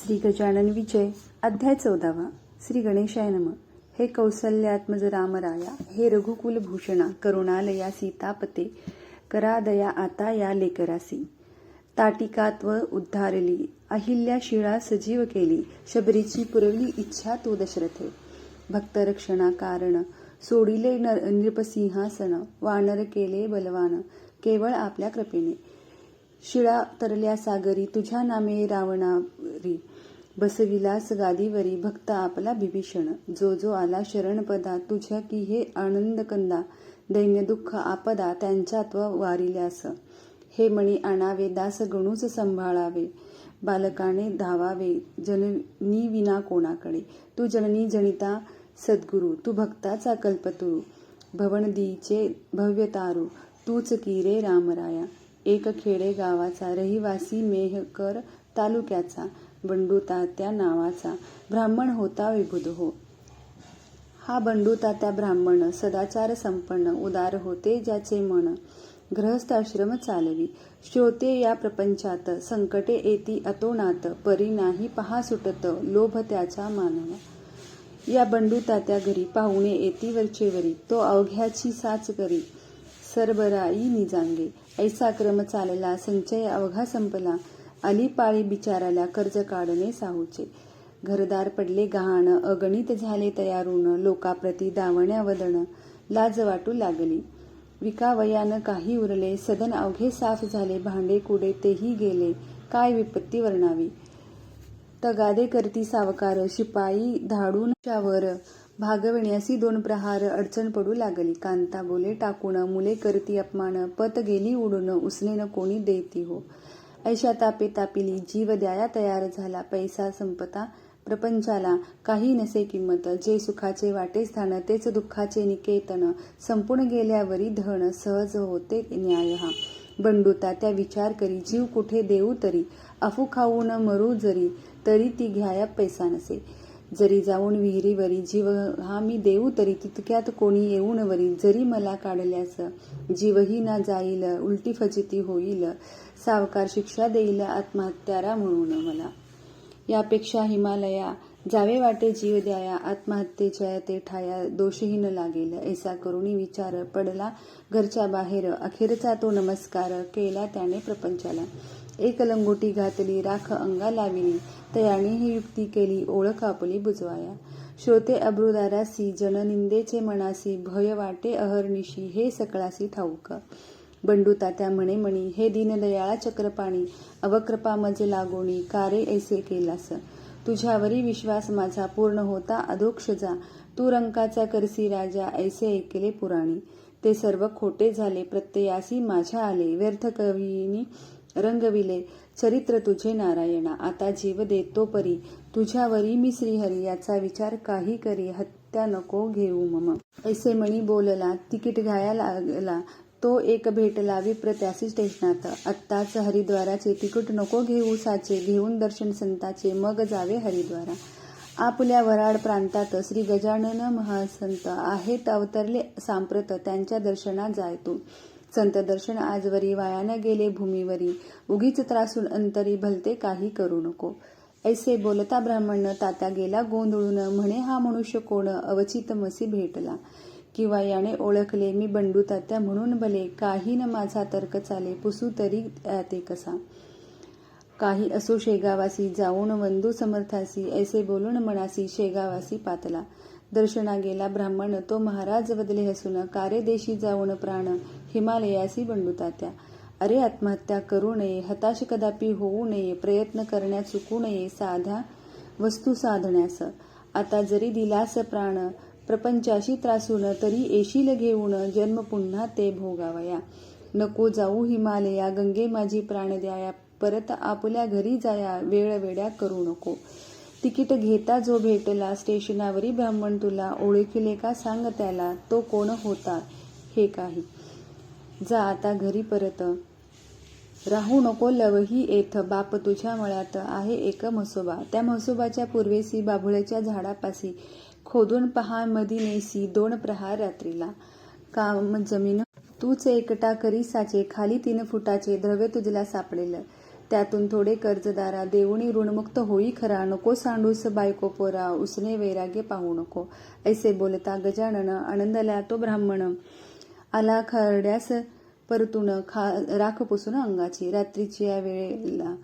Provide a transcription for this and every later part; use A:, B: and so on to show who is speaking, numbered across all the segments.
A: श्री गजानन विजय अध्याय 14 श्री गणेशाय नमः. हे कौसल्यात्मज रामराया, हे रघुकुलभूषणा, करुणालया सीतापते, करादया आता या लेकरासी. ताटिकात्व उद्धारली, अहिल्या शिळा सजीव केली, शबरीची पुरवली इच्छा तो दशरथे. भक्तरक्षणा कारण सोडिले नृपसिंहासन, वानर केले बलवान केवळ आपल्या कृपेने. शिळा तरल्या सागरी, तुझ्या नामे रावणारी, बसविलास गादीवरी, भक्त आपला बिभीषण. जो जो आला शरणपदा, तुझ्या की हे आनंद कंदा, दैन्य दुःख आपदा त्यांच्यात्व वारिल्यास. हे मणी आणावे, दास गणूच संभाळावे, बालकाने धावावे, जननी विना कोणाकडे. तू जननी जनिता सद्गुरु, तू भक्ताचा कल्पतरू, भवनदीचे भव्यतारू, तूच की रे रामराया. एक खेडे गावाचा रहिवासी, मेहकर तालुक्याचा, बंडू तात्या नावाचा ब्राह्मण होता विबुध हो. हा बंडू तात्या ब्राह्मण सदाचार संपन्न, उदार होते ज्याचे मन, गृहस्थ आश्रम चालवी. श्रोते या प्रपंचात, संकटे येती अतोनात, परी नाही पहा सुटत, लोभ त्याचा मानवा. या बंडू तात्या घरी पाहुणे येती वरचेवरी, तो अवघ्याची साच करी, सरबराई निजांगे. ऐसा क्रम चालला, संचय अवघा संपला, आली पाळी बिचाराला, कर्ज काढणे साहूचे. घरदार पडले गहाण, अगणित झाले तयारून, लोकाप्रती दावण्या वदन, लाज वाटू लागली. विकावयान काही उरले, सदन अवघे साफ झाले, भांडे कुडे तेही गेले, काय विपत्ती वर्णावी. तगादे करती सावकार, शिपाई धाडून वर, भागवण्यासी दोन प्रहार, अडचण पडू लागली. कांता बोले टाकून, मुले करती अपमान, पत गेली उडून, उसने कोणी देती हो. ऐशा तापे तापिली, जीव द्याया तयार झाला, पैसा संपता प्रपंचाला काही नसे किंमत. जे सुखाचे वाटे स्थान, तेच दुःखाचे निकेतन, संपून गेल्यावरी धन, सहज होते न्याय हा. बंडू तात्या विचार करी, जीव कुठे देऊ तरी, अफू खाऊन मरू जरी, तरी ती घ्याया पैसा नसे. जरी जाऊन विहिरीवरी, जीव हा मी देऊ तरी, तितक्यात कोणी येऊन वरी, जरी मला काढल्यास जीवही ना जाईल, उलटी फजिती होईल, सावकार शिक्षा देईल आत्महत्यारा म्हणून मला. यापेक्षा हिमालया जावे वाटे जीव द्याया, आत्महत्येच्या ते ठाया दोषहीन लागेल. ऐसा करुणी विचार पडला घरच्या बाहेर, अखेरचा तो नमस्कार केला त्याने प्रपंचाला. एक लंगोटी घातली, राख अंगा लाविली, तयाने ही युक्ती केली, ओळख आपली बुजवाया. श्रोते अब्रुदारासी, जननिंदेचे मनासी, भय वाटे अहर्निशी, हे सकळासी ठाऊक. बंडू तात्या म्हणे मणी, हे दीनदयाळा चक्रपाणी, अवकृपा मज लागोणी, कारे ऐसे केलास. तुझ्यावरी विश्वास माझा पूर्ण होता अधोक्ष जा, तू रंकाचा करसी राजा, ऐसे ऐकले पुराणी. ते सर्व खोटे झाले, प्रत्ययासी माझ्या आले, व्यर्थ कवीनी रंगविले चरित्र तुझे नारायणा. आता जीव देतो परी, तुझ्यावरी मी श्रीहरी, याचा विचार काही करी, हत्या नको घेऊ मम. ऐसे मणी बोलला, तिकीट घ्याया लागला, तो एक भेटला विप्र त्यासी स्टेशनात. आत्ताच हरिद्वाराचे तिकीट नको घेऊ साचे, घेऊन दर्शन संताचे, मग जावे हरिद्वारा. आपल्या वराड प्रांतात श्री गजानन महासंत आहेत अवतरले सांप्रत, त्यांच्या दर्शनात जाय तू. संत दर्शन आजवरी, वायाने गेले भूमीवरी, उगीच त्रासून अंतरी, भलते काही करू नको. ऐसे बोलता ब्राह्मण तात्या गेला गोंधळून, म्हणे हा मनुष्य कोण, अवचित मसी भेटला. किंवा याने ओळखले मी बंडू तात्या म्हणून भले, काही न माझा तर्क चाले, पुसू तरी ते कसा. काही असो शेगावासी, जाऊन वंदू समर्थासी, ऐसे बोलून मनासी, शेगावासी पातला. दर्शना गेला ब्राह्मण, तो महाराज बदले हसून, कारे देशी जाऊन प्राण, हिमालयासी बंडू तात्या. अरे आत्महत्या करू नये, हताश कदापि होऊ नये, प्रयत्न करण्यात चुकू नये, साध्या वस्तू साधण्यास. आता जरी दिलास प्राण प्रपंचाशी त्रासून, तरी येशील घेऊन, जन्म पुन्हा ते भोगावया. नको जाऊ हिमालया, गंगे माझी प्राण द्याया, परत आपल्या घरी जाया, वेळ वेड्या करू नको. तिकीट घेता जो भेटला स्टेशनावरी ब्राह्मण तुला, ओळखले का सांग त्याला, तो कोण होता हे काही. जा आता घरी परत, राहू नको लवही येथ, बाप तुझ्या मळ्यात आहे एक म्हसोबा, त्या म्हसोबाच्या पूर्वेसी, बाभुळ्याच्या झाडापासी, खोदून पहा मदिनेसी, 2 प्रहार रात्रीला. काम जमीन तूच एकटा करी साचे, खाली 3 फुटाचे द्रव्य तुझला सापडेल. त्यातून थोडे कर्जदारा देऊनी ऋणमुक्त होई खरा. नको सांडूस बायको पोरा उसने वैराग्य पाहू नको. ऐसे बोलता गजानन आनंदला तो ब्राह्मण. आला खरड्यास परतून राख पुसून अंगाची. रात्रीच्या वेळेला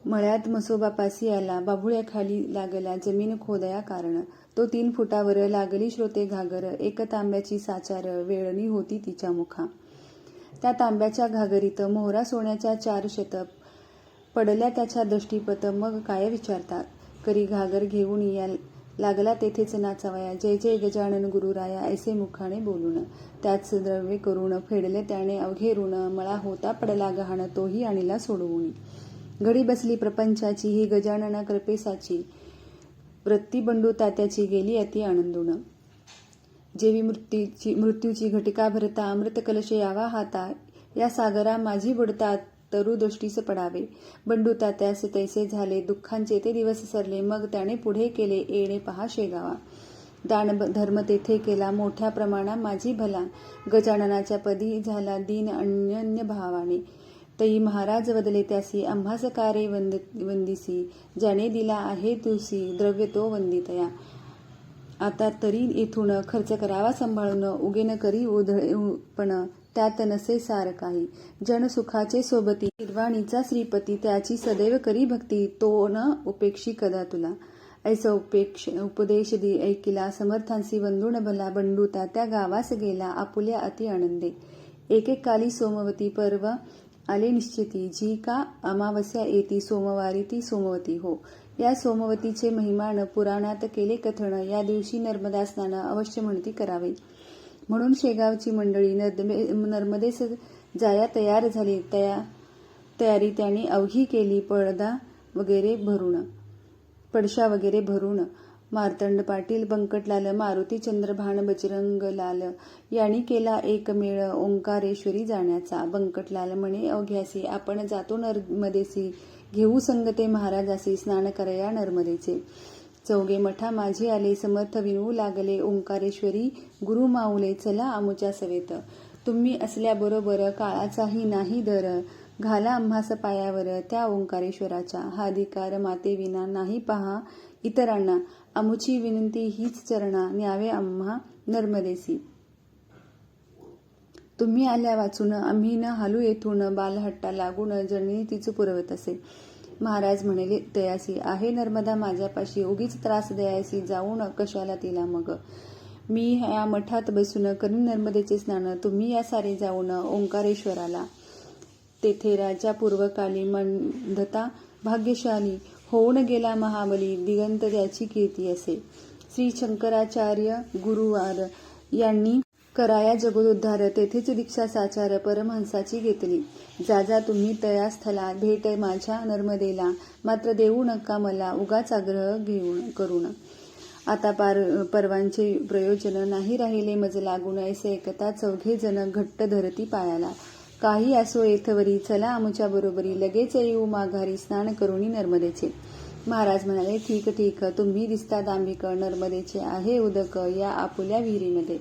A: मळ्यात म्हसोबापासी आला. बाभुळ्याखाली लागला जमीन खोदया कारण. तो 3 फुटावर लागली श्रोते घागर. एक तांब्याची साचार वेळणी होती तिच्या मुखा. त्या तांब्याच्या घागरीत मोहरा सोन्याच्या 4 शत पडल्या त्याच्या दष्टीपत. मग काय विचारता करी घागर घेऊन या लागला तेथेच नाचावया. जय जय गजानन गुरुराया ऐसे मुखाने बोलून. त्याच द्रव्य करून फेडले त्याने अवघे ऋण. मळा होता पडला गहाण तोही आणला सोडवून. घडी बसली प्रपंचाची ही गजानना कृपेसाची. वृत्ती बंडू तात्याची गेली अति आनंदून. जेवी मृत्यूची घटिका भरता अमृत कलश यावा हाता. या सागरा माझी बुडता तरु दृष्टीस पडावे. बंडू तात्यास तैसे झाले दुःखांचे ते दिवस सरले. मग त्याने पुढे केले येणे पहा शेगावा. दान धर्म तेथे केला मोठ्या प्रमाणा माझी भला. गजाननाच्या पदी झाला दीन अन्य भावाने. तई महाराज वदले त्यासी आम्हास कारे वंदिसी. ज्याने दिला आहे तुसी द्रव्य तो वंदितया. आता तरी येथून खर्च करावा सांभाळून. उगे न करी उधळेपण त्यात नसे सार काही. जन सुखाचे सोबती निर्वाणीचा श्रीपती. त्याची सदैव करी भक्ती तो न उपेक्षी कदा तुला. ऐसा उपदेश ऐकिला समर्थांसी वंदून भला. बंडू त्या गावास गेला आपुल्या अति आनंदे. एक काली सोमवती पर्व आले निश्चिती. जी का अमावस्या येती सोमवारी ती सोमवती हो. या सोमवतीचे महिमान पुराणात केले कथन. या दिवशी नर्मदा स्नान अवश्य म्हणती करावे. म्हणून शेगावची मंडळी नर्मदेस जाया तयार झाली. तयारी त्यांनी अवघी केली पडशा वगैरे भरून. मार्तंड पाटील, बंकटलाल, मारुती, चंद्रभान, बजरंगलाल यांनी केला एक मेळ ओंकारेश्वरी जाण्याचा. बंकटलाल म्हणे अवघ्यासी आपण जातो नर्मदेसी. घेऊ संगते महाराजासी स्नान करया नर्मदेचे. चौघे मठा माझे आले समर्थ विनवू लागले. ओंकारेश्वरी गुरु माऊले चला आमुच्या सवेत. तुम्ही असल्याबरोबर काळाचाही नाही दर. घाला आम्हास पायावर त्या ओंकारेश्वराच्या. हा अधिकार मातेविना नाही पहा इतरांना. आमुची विनंती हीच चरणा न्यावे आम्हा नर्मदेसी. तुम्ही आल्या वाचून आम्ही न हालू येथून. बालहट्टा लागून जननी तिचं पुरवत असे. महाराज म्हणाले तयासी आहे नर्मदा माझ्यापाशी. उगीच त्रास द्यायसी जाऊन कशाला तिला मग. मी या मठात बसून करीन नर्मदेचे स्नान. तुम्ही या सारे जाऊन ओंकारेश्वराला. तेथे राजा पूर्वकाली मंदता भाग्यशाली होऊन गेला महाबली. दिगंत त्याची कीर्ती असे. श्री शंकराचार्य गुरुवार यांनी कराया जगोद्धार. तेथेच दीक्षा साचार परमहंसाची घेतली. जा जा तुम्ही तया स्थला भेट माझ्या नर्मदेला. मात्र देऊ नका मला उगाच आग्रह करून. आता पर्वांचे प्रयोजन नाही राहिले मज लागून. ऐसे एकता चौघे जण घट्ट धरती पायाला. काही असो येथवरी चला आमच्या बरोबरी. लगेच येऊ माघारी स्नान करुणी नर्मदेचे. महाराज म्हणाले ठीक ठीक. तुम्ही दिसता दांभिक. नर्मदेचे आहे उदक या आपुल्या विहिरीमध्ये.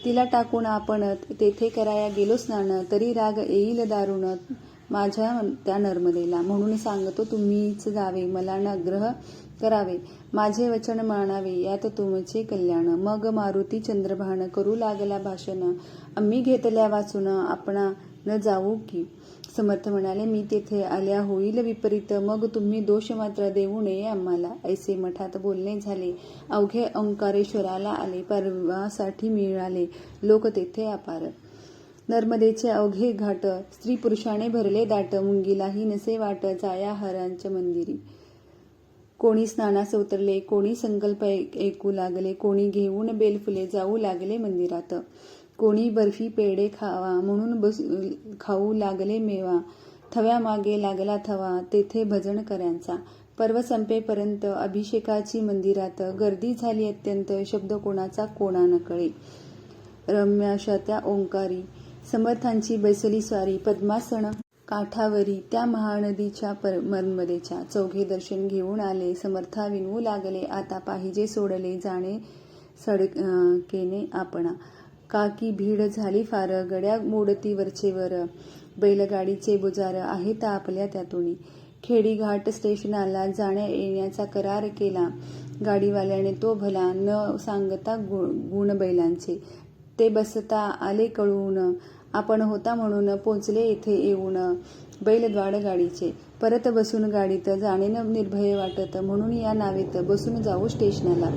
A: तिला टाकून आपण तेथे कराया गेलो स्नान. तरी राग येईल दारुण माझ्या त्या नर्मदेला. म्हणून सांगतो तुम्हीच जावे. मला आग्रह करावे. माझे वचन मानावे यात तुमचे कल्याण. मग मारुती चंद्रभान करू लागला भाषण. आम्ही घेतल्या वाचून आपणा न जाऊ की. समर्थ म्हणाले मी तेथे आल्या होईल विपरीत. मग तुम्ही दोष मात्र देऊ नये आम्हाला. ऐसे मठात बोलणे झाले. अवघे ओंकारेश्वराला आले. पर्वासाठी मिळाले लोक तेथे अपार. नर्मदेचे अवघे घाट स्त्री पुरुषाने भरले दाट. मुंगीलाही नसे वाट जाया हरांच्या मंदिरी. कोणी स्नानास उतरले, कोणी संकल्प ऐकू लागले, कोणी घेऊन बेलफुले जाऊ लागले मंदिरात. कोणी बर्फी पेढे खावा म्हणून खाऊ लागले मेवा. थव्यामागे लागला थवा तेथे भजन कर्यांचा. पर्व संपेपर्यंत अभिषेकाची मंदिरात गर्दी झाली अत्यंत. शब्द कोणाचा कोणा न कळे. रम्य अशा त्या ओंकारी समर्थांची बैसली स्वारी. पद्मासन काठावरी त्या महानदीच्या नर्मदेच्या. चौघे दर्शन घेऊन आले. समर्था विनवू लागले आता पाहिजे सोडले जाणे सडकेने आपणा. का की भीड झाली फार. गड्या मोडती वरचेवर. बैलगाडीचे बुजार आहेत आपल्या त्यातून. खेडीघाट स्टेशनाला जाण्या येण्याचा करार केला गाडीवाल्याने तो भला, न सांगता गुण बैलांचे. ते बसता आले कळून, आपण होता म्हणून पोचले येथे येऊन. बैलद्वाड गाडीचे परत बसून गाडीत जाणे निर्भय वाटत, म्हणून या नावेत बसून जाऊ स्टेशनाला.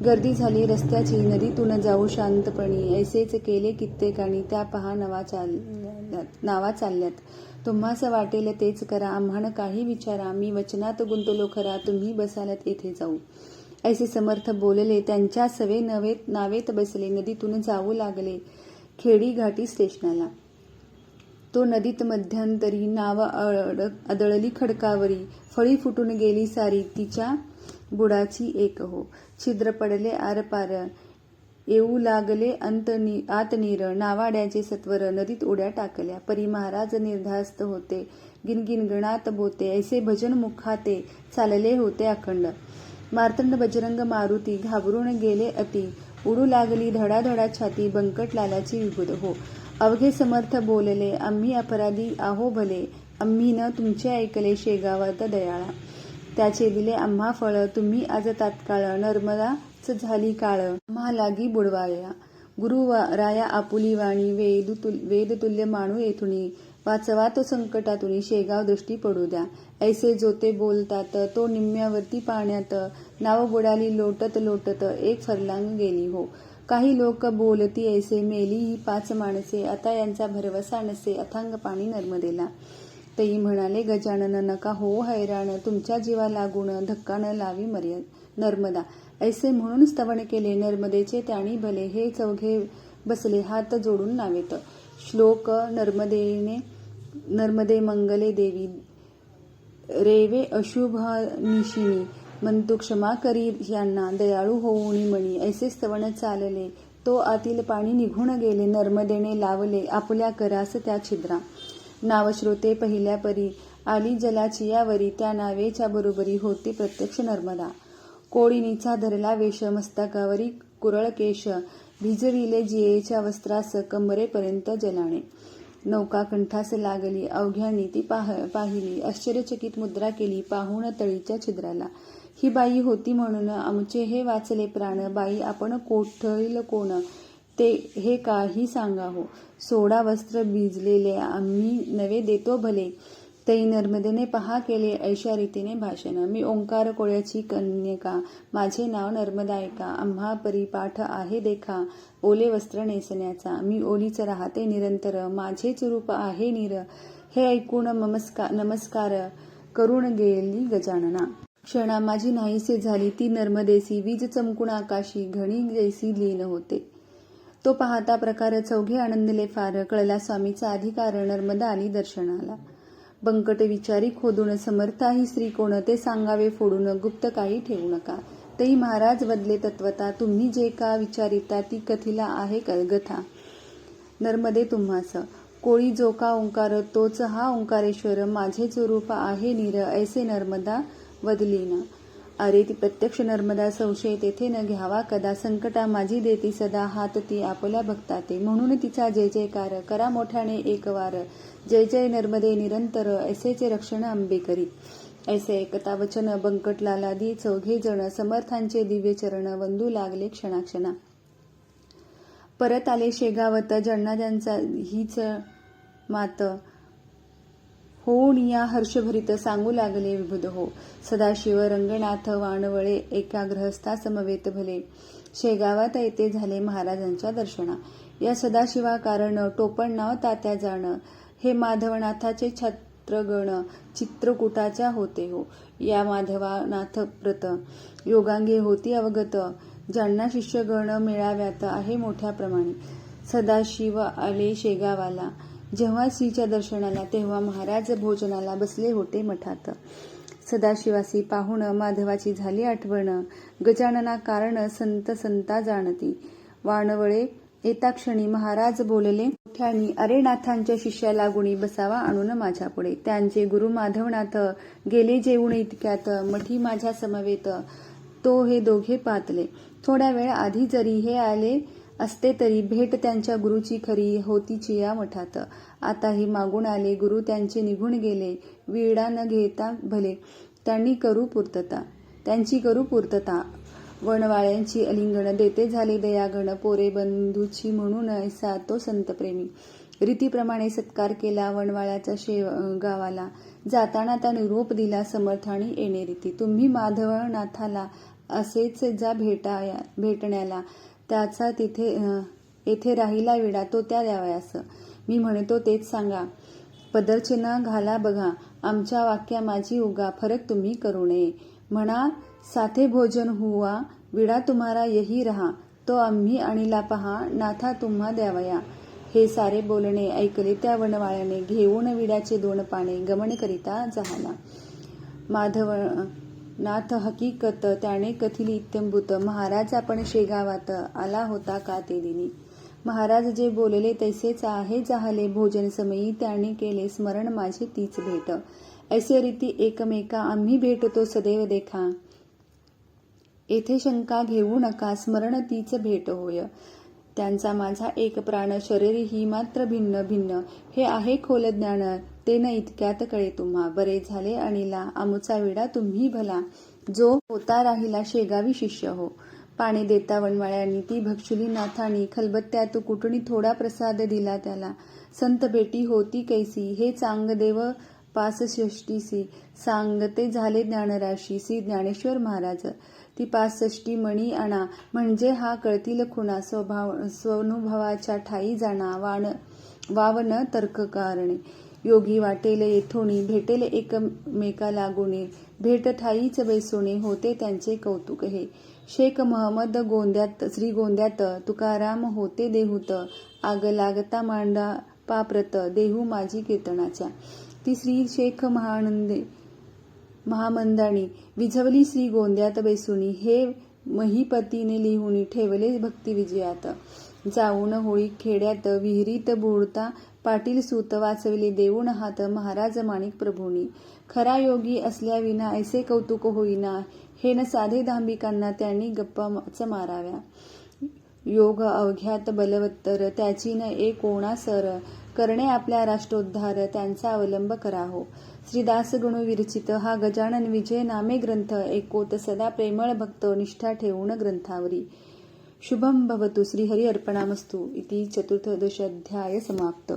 A: गर्दी झाली रस्त्याची, नदीतून जाऊ शांतपणी. ऐसेच केले कित्येकानी, त्या पहा नावा चालल्यात. तुम्हास वाटेल तेच करा, आम्हाण काही विचारा. मी वचनात गुंतलो खरा, तुम्ही बसालत येथे जाऊ. ऐसे समर्थ बोलले, त्यांच्या सवे नावेत बसले. नदीतून जाऊ लागले खेडी घाटी स्टेशनाला. तो नदीत मध्यंतरी नाव आदळली खडकावरी. फळी फुटून गेली सारी, तिच्या बुडाची एक हो. छिद्र पडले आरपार, येऊ लागले आत नीर. नावाड्याचे सत्वर नदीत उड्या टाकल्या. परी महाराज निर्धास्त होते, गिनगिनगणात बोते. ऐसे भजन मुखाते चालले होते अखंड. मार्तंड बजरंग मारुती घाबरून गेले अति. उडू लागली धडाधडा छाती, बंकटलालाची विभूत हो. अवघे समर्थ बोलले, आम्ही अपराधी आहो भले. आम्ही न तुमचे ऐकले शेगावात दयाळा. त्याचे दिले आम्हा फळ, तुम्ही आज तात्काळ. नर्मदाच झाली काळ, आम्हा लागी बुडवाया. गुरुराया आपुली वाणी, वेदतुल्य मानू येथुनी. वाचवा तो संकटातुनी, शेगाव दृष्टी पडू द्या. ऐसे जोते बोलतात, तो निम्म्यावरती पाण्यात. नाव बुडाली लोटत लोटत, एक फरलांग गेली हो. काही लोक बोलती ऐसे, मेली ही 5 माणसे. आता यांचा भरवसा नसे, अथांग पाणी नर्मदेला. तई म्हणाले गजानन, नका हो हैराण. तुमच्या जीवा लागून धक्का न लावी नर्मदा. ऐसे म्हणून स्तवन केले नर्मदेचे त्याणी भले. हे चौघे बसले हात जोडून नावेत. श्लोक नर्मदे मंगले देवी, रेवे अशुभनिशिनी. म्हणतु क्षमा करी यांना, दयाळू होऊनी मणी. ऐसे स्तवन चालले, तो आतील पाणी निघून गेले. नर्मदेने लावले आपल्या करास त्या छिद्रा. नावश्रोते पहिल्या परी, आली जलाची यावरी. त्या नावेच्या बरोबरी होती प्रत्यक्ष नर्मदा. कोळीनीचा धरला वेश, मस्तकावरी कुरळ केश. भिजविले जियेच्या वस्त्रास, कमरेपर्यंत जलाणे. नौका कंठास लागली, अवघ्यांनी ती पाहिली. आश्चर्यचकित मुद्रा केली, पाहून तळीच्या छिद्राला. ही बाई होती म्हणून आमचे हे वाचले प्राण. बाई आपण कोठील कोण, ते हे काही सांगा हो. सोडा वस्त्र भिजलेले, आम्ही नवे देतो भले. तई नर्मदेने पहा केले ऐशा रीतीने भाषण. मी ओंकार कोळ्याची कन्यका, माझे नाव नर्मदायका. आम्हा परिपाठ आहे देखा, ओले वस्त्र नेसण्याचा. मी ओलीच राहते निरंतर, माझेच रूप आहे नीर. हे ऐकून नमस्कार करून गेली गजानना. क्षणा माझी नाहीसे झाली ती नर्मदेसी. वीज चमकून आकाशी, घणी जैसी लीन होते. तो पाहता प्रकार चौघे आनंदले फार. कळला स्वामीचा अधिकार, नर्मदा आली दर्शनाला. बंकट विचारी खोदून, समर्थाही स्त्री कोण, ते सांगावे फोडून. गुप्त काही ठेवू नका. तई महाराज बदले तत्वता, तुम्ही जे का विचारिता ती कथिला आहे कथागथा. नर्मदे तुम्हास कोळी जो का ओंकार, तोच हा ओंकारेश्वर. माझेच रूप आहे नीर, ऐसे नर्मदा वदलीना. अरे ती प्रत्यक्ष नर्मदा, संशय तेथे न घ्यावा कदा. संकटा माझी देती सदा, हात ती आपल्या भक्ताते. म्हणून तिचा जय जयकार, करा मोठ्याने एक वार. जय जय नर्मदे निरंतर, ऐसेचे रक्षण अंबे करी. ऐसे ऐकता वचन बंकटलालादी चौघे जण. समर्थांचे दिव्य चरण वंदू लागले क्षणाक्षणा. परत आले शेगावत, ज्यांना ज्यांचा हीच मात. होऊन या हर्षभरित सांगू लागले विबुध हो. सदाशिव रंगनाथ वाणवळे, एका गृहस्था समवेत भले. शेगावात येते झाले महाराजांच्या दर्शना. या सदाशिवा कारण, टोपण नाव तात्या जाण. हे माधवनाथाचे छत्रगण, चित्रकूटाच्या होते हो. या माधवनाथ व्रत, योगांगे होती अवगत. ज्यांना शिष्यगण मिळाव्यात आहे मोठ्या प्रमाणे. सदाशिव आले शेगावाला, जेव्हा श्रीच्या दर्शनाला. तेव्हा महाराज भोजनाला बसले होते मठात. सदाशिवासी पाहून माधवाची झाली आठवण. गजानना कारण, संत संता जाणती. वाणवळे येता क्षणी महाराज बोलले मोठ्यानी, अरे नाथांच्या शिष्याला गुणी बसावा आणून माझ्या पुढे. त्यांचे गुरु माधवनाथ गेले जेवून इतक्यात, मठी माझ्या समवेत. तो हे दोघे पातले. थोड्या वेळ आधी जरी हे आले असते तरी भेट त्यांच्या गुरुची खरी होतीची या मठात. आताही मागून आले गुरु त्यांचे निघून गेले, विडा न घेता भले त्यांची करू पूर्तता. वनवाळ्यांची अलिंगण देते झाले दयागण, पोरे बंधूची म्हणून ऐसा तो संतप्रेमी. रीतीप्रमाणे सत्कार केला वनवाळ्याचा गावाला, जाताना त्या निरोप दिला समर्थानी येणे रीती. तुम्ही माधवनाथाला असेच जा भेटण्याला, त्याचा येथे राहिला विडा तो त्या द्यावयास. मी म्हणतो तेच सांगा, पदरचिन्ह घाला बघा, आमच्या वाक्या माझी उगा, फरक तुम्ही करू नये. म्हणा साथे भोजन हुआ, विडा तुम्हारा यही रहा, तो आम्ही आणिला पहा, नाथा तुम्हा द्यावया. हे सारे बोलणे ऐकले त्या वनवाळ्याने, घेऊन विड्याचे 2 पाने गमन करिता जहाला. माधवनाथ हकीकत त्याने कथिली इत्यंभूत, महाराज आपण शेगावात आला होता का ते दिनी. महाराज जे बोलले तैसेच आहे जाहले, भोजन समयी त्याने केले स्मरण माझे तीच भेट. ऐसे रीती एकमेका आम्ही भेटतो सदैव देखा, येथे शंका घेऊ नका, स्मरण तीच भेट होय. त्यांचा माझा एक प्राण, शरीर ही मात्र भिन्न भिन्न, हे आहे खोल ज्ञान, ते न इतक्यात कळे तुम्हा. बरे झाले आणिला आमुचा विडा तुम्ही भला, जो होता राहिला शेगावी शिष्य हो. पाणी देता वनवाळ्यांनी ती भक्षुली नाथानी, खलबत्त्यात कुटणी थोडा प्रसाद दिला त्याला. संत भेटी होती कैसी, हे चांग देव 65सी, सांगते झाले ज्ञानराशी श्री ज्ञानेश्वर महाराज. ती 65 मणी आणा, म्हणजे हा कळतील खुणा, स्वानुभवाच्या ठाई जाणा, वावन तर्क कारणे. योगी वाटेल येथोनी, भेटेल एकमेका लागुनी, भेट ठाईच बैसोने, होते त्यांचे कौतुक हे. शेख महमद गोंद्यात, तुकाराम होते देहूत, आग लागता मांडा पाप्रत, देहू माझी कीर्तनाच्या. ती श्री शेख महामंदाणी, विझवली श्री गोंद्यात बैसुनी, हे महीपतीने लिहुनी, ठेवले भक्ती विजयात. जाऊन होळी खेड्यात, विहिरीत बुडता पाटील सूत, वाचविले देऊन हात, महाराज माणिक प्रभूंनी. खरा योगी असल्याविना ऐसे कौतुक होईना, हे न साधे दांभिकांना त्यांनी गप्पाच माराव्या. योग अवघ्यात बलवत्तर, त्याची न एक कोणा सर, करणे आपल्या राष्ट्रोद्धार, त्यांचा अवलंब करा हो. श्री दासगणू विरचित हा गजानन विजय नामे ग्रंथ, ऐकोत सदा प्रेमळ भक्त, निष्ठा ठेवून ग्रंथावरी. शुभम भवतु. श्री हरी अर्पणामस्तु. इति 14दशाध्याय समाप्त.